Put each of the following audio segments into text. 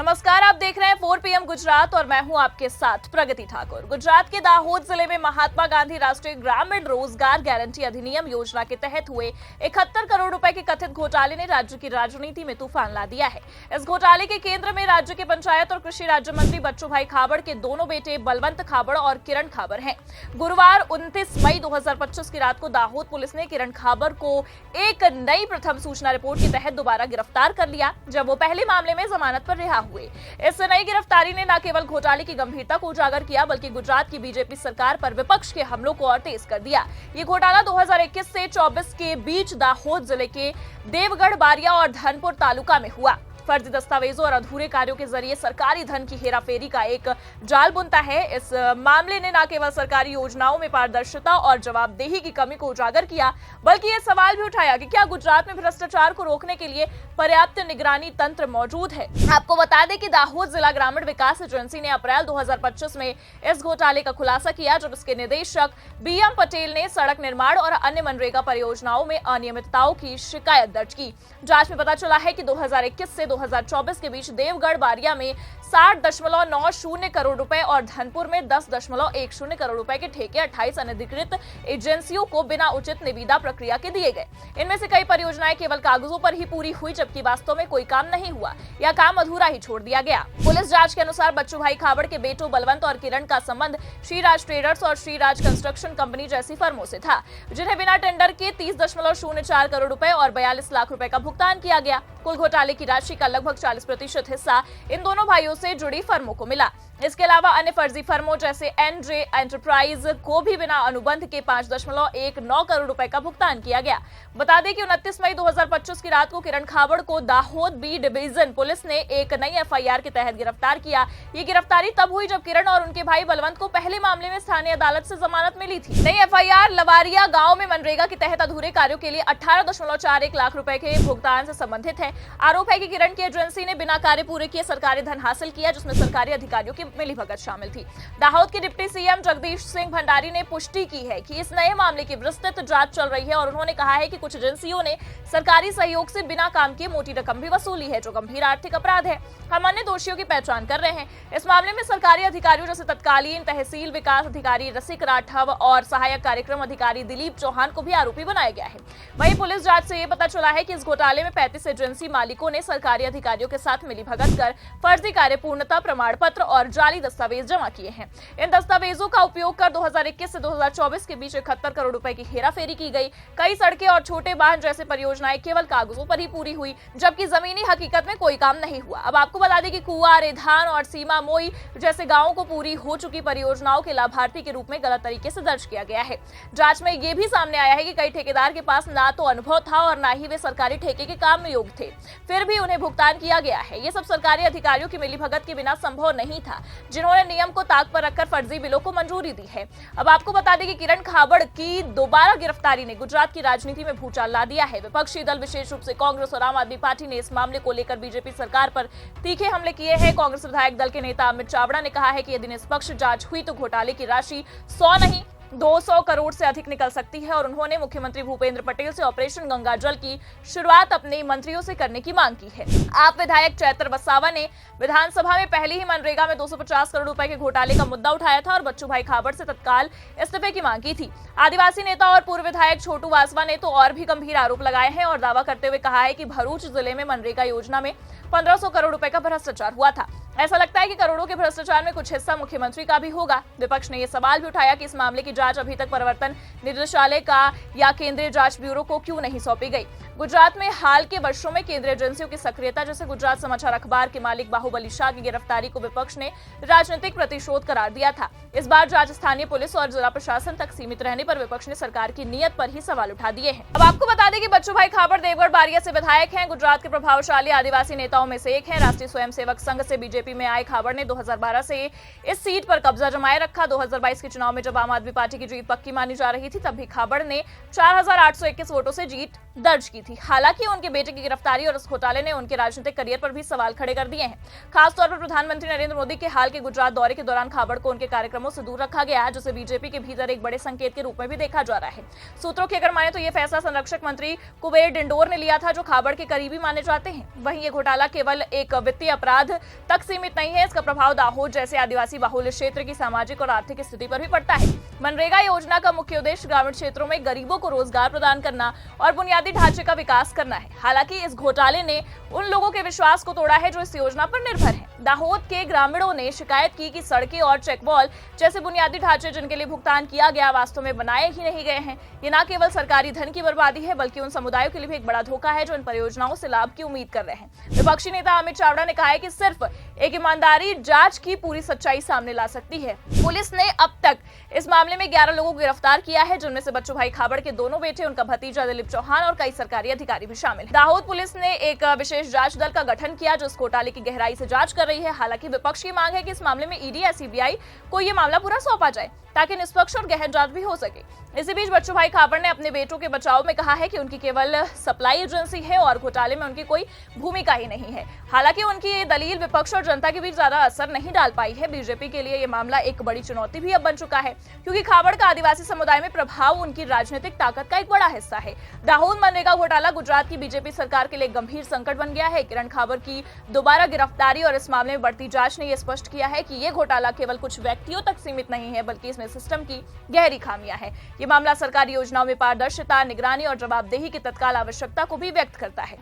नमस्कार, आप देख रहे हैं 4 PM गुजरात और मैं हूं आपके साथ प्रगति ठाकुर। गुजरात के दाहोद जिले में महात्मा गांधी राष्ट्रीय ग्रामीण रोजगार गारंटी अधिनियम योजना के तहत हुए 71 करोड़ रुपए के कथित घोटाले ने राज्य की राजनीति में तूफान ला दिया है। इस घोटाले के केंद्र में राज्य के पंचायत और कृषि राज्य मंत्री बच्चूभाई खाबड़ के दोनों बेटे बलवंत खाबड़ और किरण खाबड़ हैं। गुरुवार 29 मई 2025 की रात को दाहोद पुलिस ने किरण खाबड़ को एक नई प्रथम सूचना रिपोर्ट के तहत दोबारा गिरफ्तार कर लिया, जब वो पहले मामले में जमानत पर रिहा हुए। इस नई गिरफ्तारी ने न केवल घोटाले की गंभीरता को उजागर किया, बल्कि गुजरात की बीजेपी सरकार पर विपक्ष के हमलों को और तेज कर दिया। ये घोटाला 2021 से 24 के बीच दाहोद जिले के देवगढ़ बारिया और धनपुर तालुका में हुआ। फर्जी दस्तावेजों और अधूरे कार्यों के जरिए सरकारी धन की हेराफेरी का एक जाल बुनता है। इस मामले ने न केवल सरकारी योजनाओं में पारदर्शिता और जवाबदेही की कमी को उजागर किया, बल्कि ये सवाल भी उठाया कि क्या गुजरात में भ्रष्टाचार को रोकने के लिए पर्याप्त निगरानी तंत्र मौजूद है। आपको बता दें कि दाहोद जिला ग्रामीण विकास एजेंसी ने अप्रैल 2025 में इस घोटाले का खुलासा किया, जब इसके निदेशक BM पटेल ने सड़क निर्माण और अन्य मनरेगा परियोजनाओं में अनियमितताओं की शिकायत दर्ज की। जांच में पता चला है कि 2021 से 2024 के बीच देवगढ़ बारिया में 60.90 करोड़ रुपए और धनपुर में 10.10 करोड़ रुपए के ठेके 28 अनधिकृत एजेंसियों को बिना उचित निविदा प्रक्रिया के दिए गए। इनमें से कई परियोजनाएं केवल कागजों पर ही पूरी हुई, जबकि वास्तव में कोई काम नहीं हुआ या काम अधूरा ही छोड़ दिया गया। पुलिस जांच के अनुसार बच्चूभाई खाबड़ के बेटों बलवंत और किरण का संबंध श्रीराज ट्रेडर्स और श्रीराज कंस्ट्रक्शन कंपनी जैसी फर्मों से था, जिन्हें बिना टेंडर के 30.04 करोड़ रुपए और 42 लाख रुपए का भुगतान किया गया। कुल घोटाले की राशि का लगभग 40% हिस्सा इन दोनों भाइयों से जुड़ी फर्मों को मिला। इसके अलावा अन्य फर्जी फर्मों जैसे NJ एंटरप्राइज को भी बिना अनुबंध के 5.19 करोड़ रुपए का भुगतान किया गया। बता दें कि 29 मई 2025 की रात को किरण खाबड़ को दाहोद B डिवीजन पुलिस ने एक नई FIR के तहत गिरफ्तार किया। ये गिरफ्तारी तब हुई जब किरण और उनके भाई बलवंत को पहले मामले में स्थानीय अदालत से जमानत मिली थी। नई FIR लवारिया गांव में मनरेगा के तहत अधूरे कार्यों के लिए 18.41 लाख रुपए के भुगतान से संबंधित है। आरोप है कि किरण की एजेंसी ने बिना कार्य पूरे किए सरकारी धन हासिल किया, जिसमें सरकारी अधिकारियों की मिलीभगत शामिल थी। दाहोद के डिप्टी CM जगदीश सिंह भंडारी ने पुष्टि की है कि इस नए मामले की विस्तृत जांच चल रही है और उन्होंने कहा है कि कुछ एजेंसियों ने सरकारी सहयोग से बिना काम किए मोटी रकम भी वसूली है, जो गंभीर आर्थिक अपराध है। हम अन्य दोषियों की पहचान कर रहे हैं। इस मामले में सरकारी अधिकारियों जैसे तत्कालीन तहसील विकास अधिकारी रसिक राठव और सहायक कार्यक्रम अधिकारी दिलीप चौहान को भी आरोपी बनाया गया है। वहीं पुलिस जांच से ये पता चला है कि इस घोटाले में 35 एजेंसी मालिकों ने सरकारी अधिकारियों के साथ मिलीभगत कर फर्जी कार्य पूर्णता प्रमाण पत्र और जाली दस्तावेज जमा किए हैं। इन दस्तावेजों का उपयोग कर 2021 से 2024 के बीच 71 करोड़ रुपए की हेराफेरी की गई। कई सड़कें और छोटे वाहन जैसे परियोजनाएं केवल कागजों पर ही पूरी हुई, जबकि जमीनी हकीकत में कोई काम नहीं हुआ। अब आपको बता दें कि कुआ, रेधान और सीमा मोई जैसे गांवों को पूरी हो चुकी परियोजनाओं के लाभार्थी के रूप में गलत तरीके से दर्ज किया गया है। जांच में यह भी सामने आया है कि कई ठेकेदार के पास ना तो अनुभव था और ना ही वे सरकारी ठेके के काम में योग्य थे, फिर भी उन्हें भुगतान किया गया है। ये सब सरकारी अधिकारियों की मिलीभगत के बिना संभव नहीं था, जिन्होंने नियम को ताक पर रखकर फर्जी बिलों को मंजूरी दी है। अब आपको बता दें कि किरण खाबड़ की दोबारा गिरफ्तारी ने गुजरात की राजनीति में भूचाल ला दिया है। विपक्षी दल विशेष रूप से कांग्रेस और आम आदमी पार्टी ने इस मामले को लेकर बीजेपी सरकार पर तीखे हमले किए हैं। कांग्रेस विधायक दल के नेता अमित चावड़ा ने कहा है कि यदि निष्पक्ष जांच हुई तो घोटाले की राशि 100 नहीं 200 करोड़ से अधिक निकल सकती है, और उन्होंने मुख्यमंत्री भूपेंद्र पटेल से ऑपरेशन गंगाजल की शुरुआत अपने मंत्रियों से करने की मांग की है। आप विधायक चैतर वसावा ने विधानसभा में पहले ही मनरेगा में 250 करोड़ रुपए के घोटाले का मुद्दा उठाया था और बच्चूभाई खाबड़ से तत्काल इस्तीफे की मांग की थी। आदिवासी नेता और पूर्व विधायक छोटू वासवा ने तो और भी गंभीर आरोप लगाए हैं और दावा करते हुए कहा है कि भरूच जिले में मनरेगा योजना में 1500 करोड़ रुपए का भ्रष्टाचार हुआ था। ऐसा लगता है कि करोड़ों के भ्रष्टाचार में कुछ हिस्सा मुख्यमंत्री का भी होगा। विपक्ष ने यह सवाल भी उठाया कि इस मामले की जांच अभी तक प्रवर्तन निदेशालय का या केंद्रीय जांच ब्यूरो को क्यों नहीं सौंपी गई। गुजरात में हाल के वर्षों में केंद्रीय एजेंसियों की सक्रियता, जैसे गुजरात समाचार अखबार के मालिक बाहुबली शाह की गिरफ्तारी को विपक्ष ने राजनीतिक प्रतिशोध करार दिया था। इस बार जांच स्थानीय पुलिस और जिला प्रशासन तक सीमित रहने पर विपक्ष ने सरकार की नीयत पर ही सवाल उठा दिए हैं। अब आपको बता दें कि बच्चूभाई खाबड़ देवगढ़ बारिया से विधायक हैं। गुजरात के प्रभावशाली आदिवासी नेताओं में से एक है। राष्ट्रीय स्वयंसेवक संघ से बीजेपी में आए खाबड़ ने 2012 से इस सीट पर कब्जा जमाए रखा। 2022 के चुनाव में जब आम आदमी पार्टी पार्टी की जीत पक्की मानी जा रही थी, तब भी खाबड़ ने 4,821 वोटों से जीत दर्ज की थी। हालांकि उनके बेटे की गिरफ्तारी और इस घोटाले ने उनके राजनीतिक करियर पर भी सवाल खड़े कर दिए हैं। खासतौर पर प्रधानमंत्री नरेंद्र मोदी के हाल के गुजरात दौरे के दौरान खाबड़ को उनके कार्यक्रमों से दूर रखा गया है, जिसे बीजेपी के भीतर एक बड़े संकेत के रूप में भी देखा जा रहा है। सूत्रों की अगर माने तो यह फैसला संरक्षक मंत्री कुबेर डिंडोर ने लिया था, जो खाबड़ के करीबी माने जाते हैं। वहीं ये घोटाला केवल एक वित्तीय अपराध तक सीमित नहीं है, इसका प्रभाव दाहोद जैसे आदिवासी बाहुल्य क्षेत्र की सामाजिक और आर्थिक स्थिति पर भी पड़ता है। मनरेगा योजना का मुख्य उद्देश्य ग्रामीण क्षेत्रों में गरीबों को रोजगार प्रदान करना और बुनियादी ढांचे का विकास करना है। हालांकि इस घोटाले ने उन लोगों के विश्वास को तोड़ा है जो इस योजना पर निर्भर हैं। दाहोद के ग्रामीणों ने शिकायत की कि सड़कें और चेकवॉल जैसे बुनियादी ढांचे जिनके लिए भुगतान किया गया वास्तव में बनाए ही नहीं गए हैं। ये न केवल सरकारी धन की बर्बादी है, बल्कि उन समुदायों के लिए भी एक बड़ा धोखा है जो इन परियोजनाओं से लाभ की उम्मीद कर रहे हैं। विपक्षी नेता अमित चावड़ा ने कहा है कि सिर्फ एक ईमानदारी जांच की पूरी सच्चाई सामने ला सकती है। पुलिस ने अब तक इस मामले में 11 लोगों को गिरफ्तार किया है, जिनमें से बच्चू भाई खाबड़ के दोनों बेटे, उनका भतीजा दिलीप चौहान और कई सरकारी अधिकारी भी शामिल हैं। दाहोद पुलिस ने एक विशेष जांच दल का गठन किया जो इस घोटाले की गहराई से जांच कर रही है। हालांकि विपक्ष की मांग है कि इस मामले में ईडी या सीबीआई को यह मामला पूरा सौंपा जाए ताकि निष्पक्ष और गहन जांच भी हो सके। इसी बीच बच्चू भाई खाबड़ ने अपने बेटों के बचाव में कहा है कि उनकी केवल सप्लाई एजेंसी है और घोटाले में उनकी कोई भूमिका ही नहीं है। हालांकि उनकी ये दलील विपक्ष और जनता के बीच ज्यादा असर नहीं डाल पाई है। बीजेपी के लिए ये मामला एक बड़ी चुनौती भी अब बन चुका है, क्योंकि खाबड़ का आदिवासी समुदाय में प्रभाव उनकी राजनीतिक ताकत का एक बड़ा हिस्सा है। दाहोद मनरेगा घोटाला गुजरात की बीजेपी सरकार के लिए गंभीर संकट बन गया है। किरण खाबड़ की दोबारा गिरफ्तारी और इस मामले में बढ़ती जांच ने यह स्पष्ट किया है कि ये घोटाला केवल कुछ व्यक्तियों तक सीमित नहीं है, बल्कि इसमें सिस्टम की गहरी खामियां हैं। ये मामला सरकारी योजनाओं में पारदर्शिता, निगरानी और जवाबदेही की तत्काल आवश्यकता को भी व्यक्त करता है।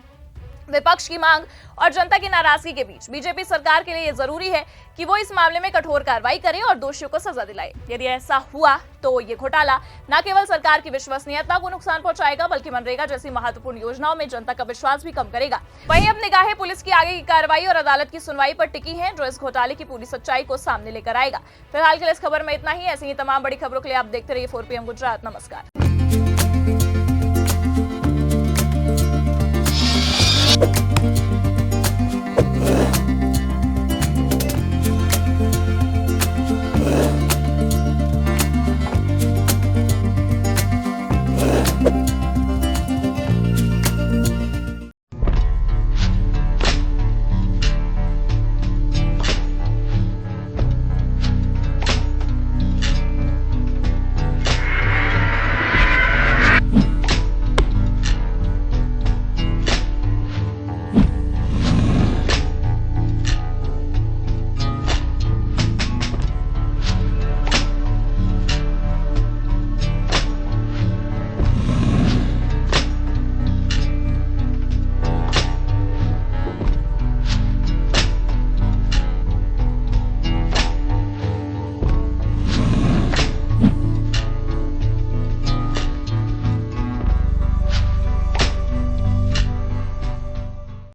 विपक्ष की मांग और जनता की नाराजगी के बीच बीजेपी सरकार के लिए यह जरूरी है कि वो इस मामले में कठोर कार्रवाई करे और दोषियों को सजा दिलाए। यदि ऐसा हुआ तो ये घोटाला न केवल सरकार की विश्वसनीयता को नुकसान पहुंचाएगा, बल्कि मनरेगा जैसी महत्वपूर्ण योजनाओं में जनता का विश्वास भी कम करेगा। वहीं अब निगाहें पुलिस की आगे की कार्रवाई और अदालत की सुनवाई पर टिकी हैं, जो इस घोटाले की पूरी सच्चाई को सामने लेकर आएगा। फिलहाल के लिए इस खबर में इतना ही। ऐसी ही तमाम बड़ी खबरों के लिए आप देखते रहिए 4PM गुजरात। नमस्कार।